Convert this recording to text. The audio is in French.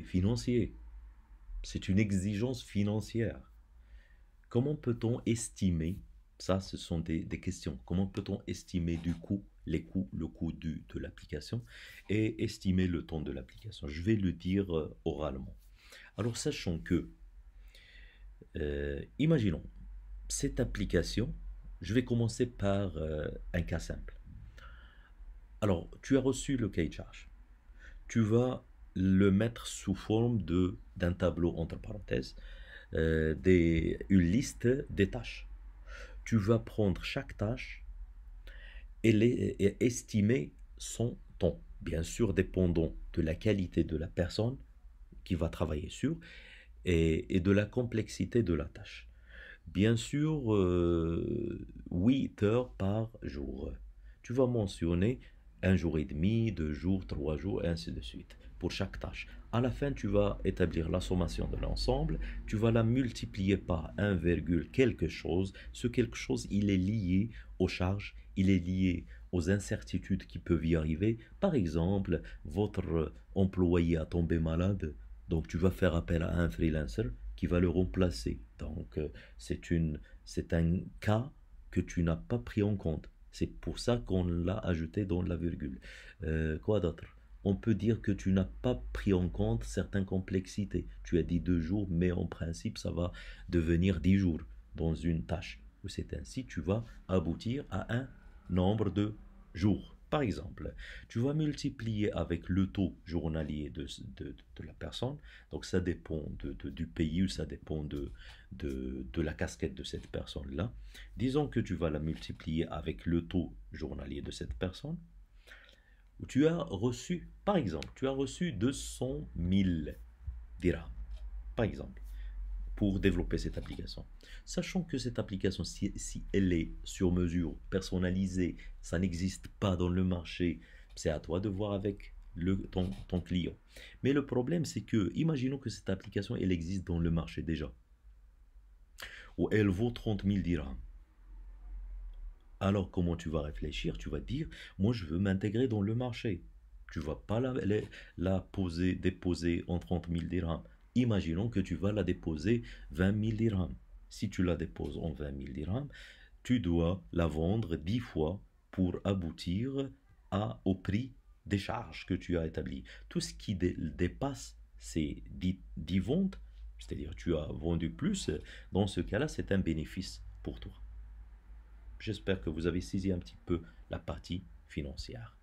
financier. C'est une exigence financière. Comment peut-on estimer, ça ce sont des questions, comment peut-on estimer du coût, les coûts, le coût de l'application et estimer le temps de l'application? Je vais le dire oralement. Alors sachant que, imaginons, cette application, je vais commencer par un cas simple. Alors, tu as reçu le cahier de charge. Tu vas le mettre sous forme d'un tableau entre parenthèses, une liste des tâches. Tu vas prendre chaque tâche et estimer son temps, bien sûr dépendant de la qualité de la personne qui va travailler sur et de la complexité de la tâche. Bien sûr, 8 heures par jour. Tu vas mentionner un jour et demi, 2 jours, 3 jours, et ainsi de suite, pour chaque tâche. À la fin, tu vas établir la sommation de l'ensemble, tu vas la multiplier par 1, quelque chose. Ce quelque chose, il est lié aux charges, il est lié aux incertitudes qui peuvent y arriver. Par exemple, votre employé a tombé malade, donc tu vas faire appel à un freelancer qui va le remplacer. Donc, c'est c'est un cas que tu n'as pas pris en compte. C'est pour ça qu'on l'a ajouté dans la virgule. Quoi d'autre? On peut dire que tu n'as pas pris en compte certaines complexités. Tu as dit 2 jours, mais en principe, ça va devenir 10 jours dans une tâche. C'est ainsi, tu vas aboutir à un nombre de jours. Par exemple, tu vas multiplier avec le taux journalier de la personne. Donc ça dépend du pays ou ça dépend de la casquette de cette personne-là. Disons que tu vas la multiplier avec le taux journalier de cette personne. Où tu as reçu, par exemple, tu as reçu 200 000 dirhams, par exemple, pour développer cette application. Sachant que cette application, si elle est sur mesure, personnalisée, ça n'existe pas dans le marché, c'est à toi de voir avec ton client. Mais le problème, c'est que, imaginons que cette application, elle existe dans le marché déjà, ou elle vaut 30 000 dirhams. Alors, comment tu vas réfléchir? Tu vas dire, moi, je veux m'intégrer dans le marché. Tu vas pas déposer en 30 000 dirhams. Imaginons que tu vas la déposer 20 000 dirhams. Si tu la déposes en 20 000 dirhams, tu dois la vendre 10 fois pour aboutir au prix des charges que tu as établi. Tout ce qui dépasse ces 10 ventes, c'est-à-dire tu as vendu plus, dans ce cas-là, c'est un bénéfice pour toi. J'espère que vous avez saisi un petit peu la partie financière.